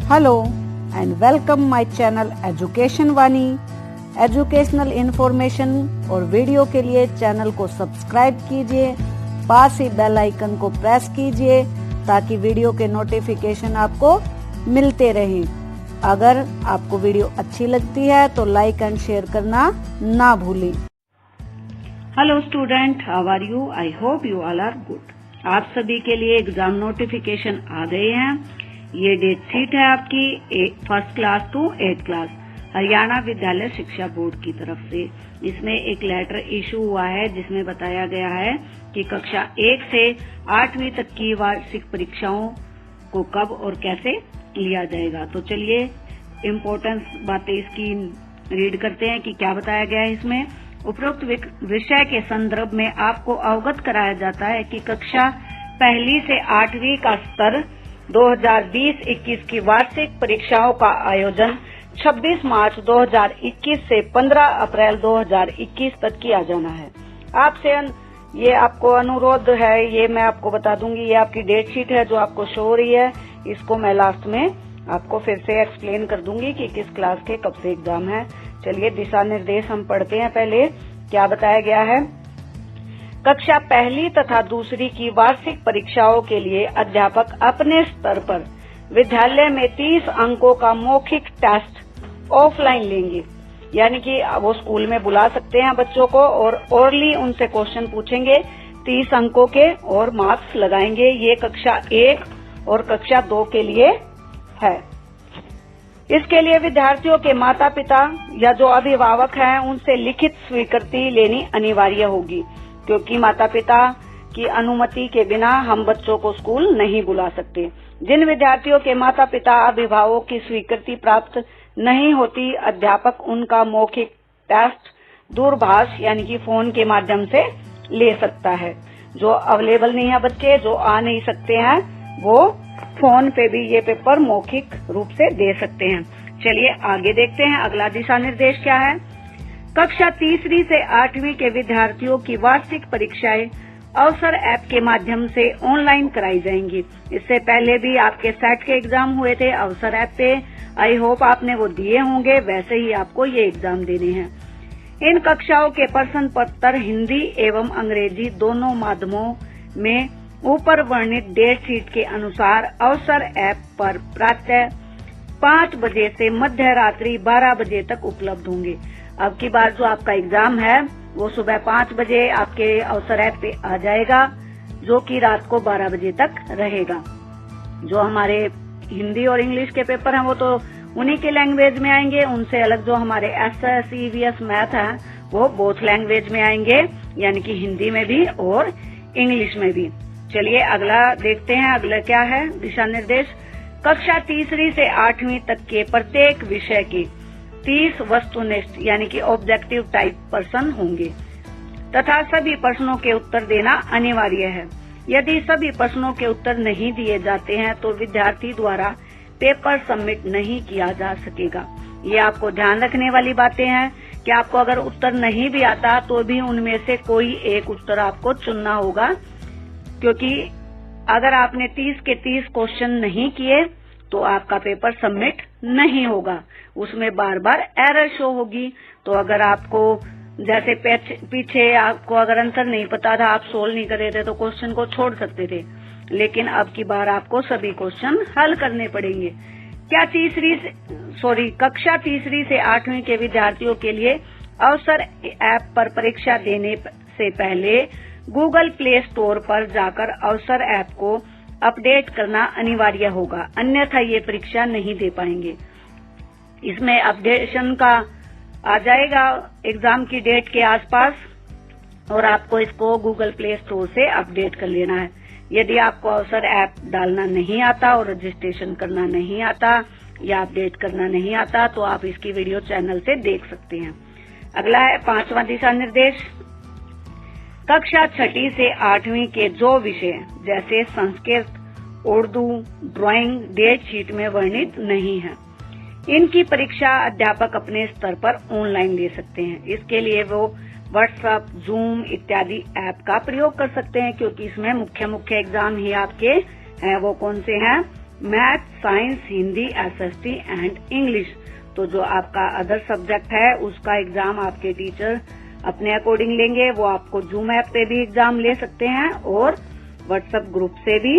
Hello and welcome my channel education Vani. Educational information और video के लिए चैनल को सब्सक्राइब कीजिए, पास ही बेल आइकन को प्रेस कीजिए ताकि वीडियो के नोटिफिकेशन आपको मिलते रहें। अगर आपको वीडियो अच्छी लगती है तो लाइक एंड शेयर करना ना भूलें। Hello student, how are you? I hope you all are good. आप सभी के लिए एग्जाम नोटिफिकेशन आ गए हैं। ये डेट शीट है आपकी first class to 8th class Haryana विद्यालय शिक्षा बोर्ड की तरफ से। इसमें एक लेटर इशू हुआ है जिसमें बताया गया है कि कक्षा 1 से 8वीं तक की वार्षिक परीक्षाओं को कब और कैसे लिया जाएगा। तो चलिए इम्पोर्टेंस बातें इसकी रीड करते हैं कि क्या बताया गया है इसमें। उपरोक्त विषय के संदर्भ में आपको अवगत कराया जाता है कि कक्षा 1 से 8वीं का स्तर 2020-21 की वार्षिक परीक्षाओं का आयोजन 26 मार्च 2021 से 15 अप्रैल 2021 तक किया जाना है। आपसे ये आपको अनुरोध है, ये मैं आपको बता दूंगी। ये आपकी डेट शीट है जो आपको शो हो रही है। इसको मैं लास्ट में आपको फिर से एक्सप्लेन कर दूंगी कि किस क्लास के कब से एग्जाम है। चलिए दिशा निर्देश हम पढ़ते हैं। पहले क्या बताया गया है। कक्षा 1 तथा 2 की वार्षिक परीक्षाओं के लिए अध्यापक अपने स्तर पर विद्यालय में 30 अंकों का मौखिक टेस्ट ऑफलाइन लेंगे, यानी कि वो स्कूल में बुला सकते हैं बच्चों को और ओरली उनसे क्वेश्चन पूछेंगे 30 अंकों के और मार्क्स लगाएंगे। ये कक्षा 1 और कक्षा 2 के लिए है। इसके लिए विद्यार्थियों के माता पिता या जो अभिभावक हैं उनसे लिखित स्वीकृति लेनी अनिवार्य होगी, क्योंकि माता पिता की अनुमति के बिना हम बच्चों को स्कूल नहीं बुला सकते। जिन विद्यार्थियों के माता पिता अभिभावकों की स्वीकृति प्राप्त नहीं होती, अध्यापक उनका मौखिक टेस्ट दूरभाष यानी कि फोन के माध्यम से ले सकता है। जो अवेलेबल नहीं है बच्चे, जो आ नहीं सकते हैं, वो फोन पे भी ये पेपर मौखिक रूप से दे सकते हैं। चलिए आगे देखते हैं अगला दिशा निर्देश क्या है। कक्षा 3 से 8वीं के विद्यार्थियों की वार्षिक परीक्षाएं अवसर ऐप के माध्यम से ऑनलाइन कराई जाएंगी। इससे पहले भी आपके सेट के एग्जाम हुए थे अवसर ऐप पे। आई होप आपने वो दिए होंगे, वैसे ही आपको ये एग्जाम देने हैं। इन कक्षाओं के प्रश्न पत्र हिंदी एवं अंग्रेजी दोनों माध्यमों में ऊपर वर्णित डेट शीट के अनुसार अवसर ऐप पर प्रातः 5 बजे से मध्य रात्रि 12 बजे तक उपलब्ध होंगे। अब की बार जो आपका एग्जाम है वो सुबह 5 बजे आपके अवसर ऐप पे आ जाएगा, जो कि रात को 12 बजे तक रहेगा। जो हमारे हिंदी और इंग्लिश के पेपर हैं वो तो उन्हीं के लैंग्वेज में आएंगे। उनसे अलग जो हमारे एसएस, ईवीएस, मैथ है वो बोथ लैंग्वेज में आएंगे, यानी कि हिंदी में भी और इंग्लिश में भी। चलिए अगला देखते हैं। अगला क्या है दिशा निर्देश। कक्षा 3 से 8वीं तक के प्रत्येक विषय के 30 वस्तुनिष्ठ यानी कि ऑब्जेक्टिव टाइप प्रश्न होंगे तथा सभी प्रश्नों के उत्तर देना अनिवार्य है। यदि सभी प्रश्नों के उत्तर नहीं दिए जाते हैं तो विद्यार्थी द्वारा पेपर सबमिट नहीं किया जा सकेगा। ये आपको ध्यान रखने वाली बातें हैं कि आपको अगर उत्तर नहीं भी आता तो भी उनमें से कोई एक उत्तर आपको चुनना होगा, क्योंकि अगर आपने 30 के 30 क्वेश्चन नहीं किए तो आपका पेपर सबमिट नहीं होगा, उसमें बार बार एरर शो होगी। तो अगर आपको जैसे पीछे आपको अगर आंसर नहीं पता था, आप सोल्व नहीं कर रहे थे तो क्वेश्चन को छोड़ सकते थे, लेकिन अब की बार आपको सभी क्वेश्चन हल करने पड़ेंगे। कक्षा 3 से 8वीं के विद्यार्थियों के लिए अवसर ऐप पर परीक्षा देने से पहले गूगल प्ले स्टोर पर जाकर अवसर ऐप को अपडेट करना अनिवार्य होगा, अन्यथा ये परीक्षा नहीं दे पाएंगे। इसमें अपडेशन का आ जाएगा एग्जाम की डेट के आसपास और आपको इसको गूगल प्ले स्टोर से अपडेट कर लेना है। यदि आपको अवसर ऐप डालना नहीं आता और रजिस्ट्रेशन करना नहीं आता या अपडेट करना नहीं आता तो आप इसकी वीडियो चैनल से देख सकते हैं। अगला है 5वां दिशा निर्देश। कक्षा 6 से 8वीं के जो विषय जैसे Sanskrit, Urdu, drawing date sheet में वर्णित नहीं है, इनकी परीक्षा अध्यापक अपने स्तर पर ऑनलाइन ले सकते हैं। इसके लिए वो व्हाट्सएप, जूम इत्यादि ऐप का प्रयोग कर सकते हैं, क्योंकि इसमें मुख्य एग्जाम ही आपके हैं। वो कौन से हैं? Math, science, Hindi, SST and English. तो जो आपका अदर सब्जेक्ट है उसका एग्जाम आपके टीचर अपने अकॉर्डिंग लेंगे। वो आपको जूम ऐप पे भी एग्जाम ले सकते हैं और व्हाट्सएप ग्रुप से भी,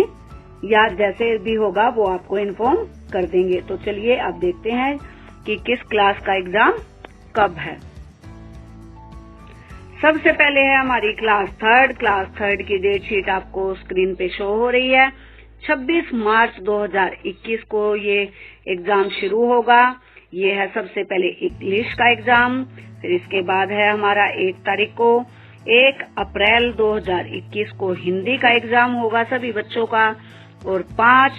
या जैसे भी होगा वो आपको इन्फॉर्म कर देंगे। तो चलिए अब देखते हैं कि किस क्लास का एग्जाम कब है। सबसे पहले है हमारी क्लास थर्ड की डेट शीट आपको स्क्रीन पे शो हो रही है। 26 मार्च 2021 को ये एग्जाम शुरू होगा। ये है सबसे पहले इंग्लिश का एग्जाम। फिर इसके बाद है हमारा 1 तारीख को 1 अप्रैल 2021 को हिंदी का एग्जाम होगा सभी बच्चों का, और 5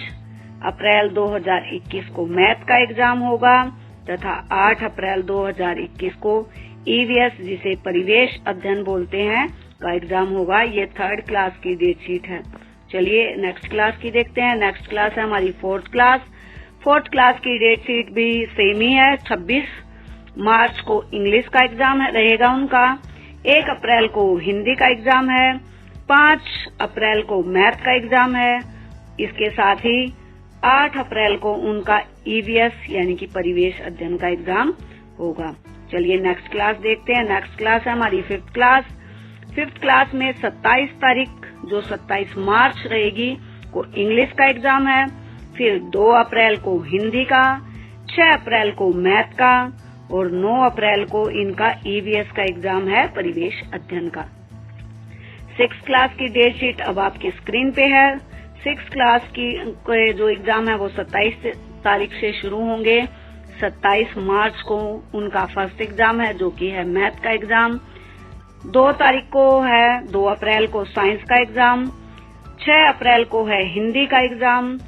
अप्रैल 2021 को मैथ का एग्जाम होगा, तथा 8 अप्रैल 2021 को ईवीएस जिसे परिवेश अध्ययन बोलते हैं का एग्जाम होगा। ये थर्ड क्लास की डेट शीट है। चलिए नेक्स्ट क्लास की देखते हैं। नेक्स्ट क्लास है हमारी फोर्थ क्लास की डेट शीट भी सेम ही है। 26 मार्च को इंग्लिश का एग्जाम रहेगा उनका, 1 अप्रैल को हिंदी का एग्जाम है, 5 अप्रैल को मैथ का एग्जाम है। इसके साथ ही 8 अप्रैल को उनका ईवीएस यानी कि परिवेश अध्ययन का एग्जाम होगा। चलिए नेक्स्ट क्लास देखते हैं। नेक्स्ट क्लास है हमारी फिफ्थ क्लास में 27 तारीख जो 27 मार्च रहेगी को इंग्लिश का एग्जाम है। फिर 2 अप्रैल को हिंदी का, 6 अप्रैल को मैथ का और 9 अप्रैल को इनका ईवीएस का एग्जाम है परिवेश अध्ययन का। 6th क्लास की डेट शीट अब आपकी स्क्रीन पे है। 6th क्लास की जो एग्जाम है वो 27 तारीख से शुरू होंगे। 27 मार्च को उनका फर्स्ट एग्जाम है जो कि है मैथ का एग्जाम। 2 तारीख को है 2 अप्रैल को साइंस का एग्जाम, 6 अप्रैल को है हिंदी का एग्जाम,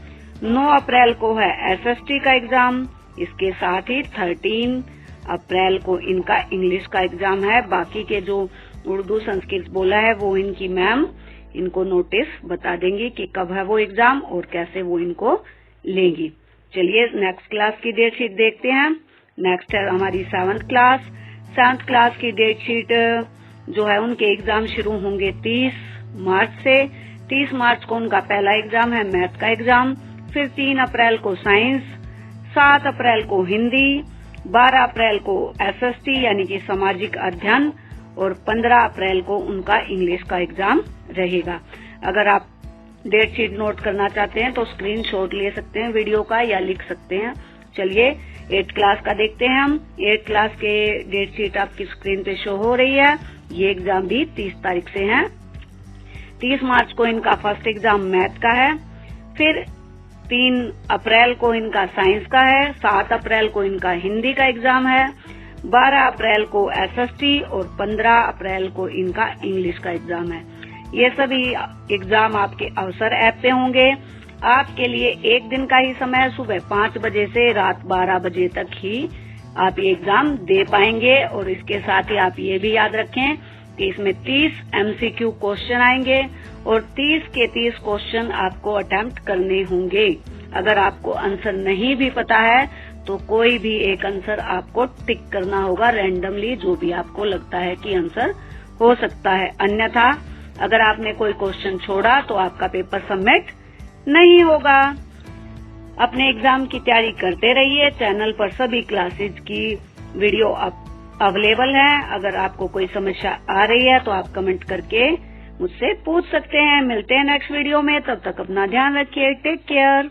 9 अप्रैल को है एसएसटी का एग्जाम। इसके साथ ही 13 अप्रैल को इनका इंग्लिश का एग्जाम है। बाकी के जो उर्दू संस्कृत बोला है वो इनकी मैम इनको नोटिस बता देंगी कि कब है वो एग्जाम और कैसे वो इनको लेंगी। चलिए नेक्स्ट क्लास की डेट शीट देखते हैं। नेक्स्ट है हमारी 7th क्लास की डेट शीट जो है उनके एग्जाम शुरू होंगे 30 मार्च से। 30 मार्च को उनका पहला एग्जाम है मैथ का एग्जाम, फिर 3 अप्रैल को साइंस, 7 अप्रैल को हिंदी, 12 अप्रैल को एसएसटी यानी कि सामाजिक अध्ययन और 15 अप्रैल को उनका इंग्लिश का एग्जाम रहेगा। अगर आप डेट शीट नोट करना चाहते हैं तो स्क्रीनशॉट ले सकते हैं वीडियो का या लिख सकते हैं। चलिए 8th क्लास का देखते हैं हम। 8th क्लास के डेट शीट आपकी स्क्रीन पे शो हो रही है। ये एग्जाम भी 30 तारीख से है। 30 मार्च को इनका फर्स्ट एग्जाम मैथ का है, फिर 3 अप्रैल को इनका साइंस का है, 7 अप्रैल को इनका हिंदी का एग्जाम है, 12 अप्रैल को एसएसटी और 15 अप्रैल को इनका इंग्लिश का एग्जाम है। ये सभी एग्जाम आपके अवसर ऐप पे होंगे। आपके लिए एक दिन का ही समय, सुबह 5 बजे से रात 12 बजे तक ही आप ये एग्जाम दे पाएंगे। और इसके साथ ही आप ये भी याद रखें कि इसमें 30 एमसीक्यू क्वेश्चन आएंगे और 30 के 30 क्वेश्चन आपको अटेम्प्ट करने होंगे। अगर आपको आंसर नहीं भी पता है तो कोई भी एक आंसर आपको टिक करना होगा रैंडमली, जो भी आपको लगता है कि आंसर हो सकता है। अन्यथा अगर आपने कोई क्वेश्चन छोड़ा तो आपका पेपर सबमिट नहीं होगा। अपने एग्जाम की तैयारी करते रहिए। चैनल पर सभी क्लासेज की वीडियो अवेलेबल है। अगर आपको कोई समस्या आ रही है तो आप कमेंट करके मुझसे पूछ सकते हैं। मिलते हैं नेक्स्ट वीडियो में, तब तक अपना ध्यान रखिए। Take care.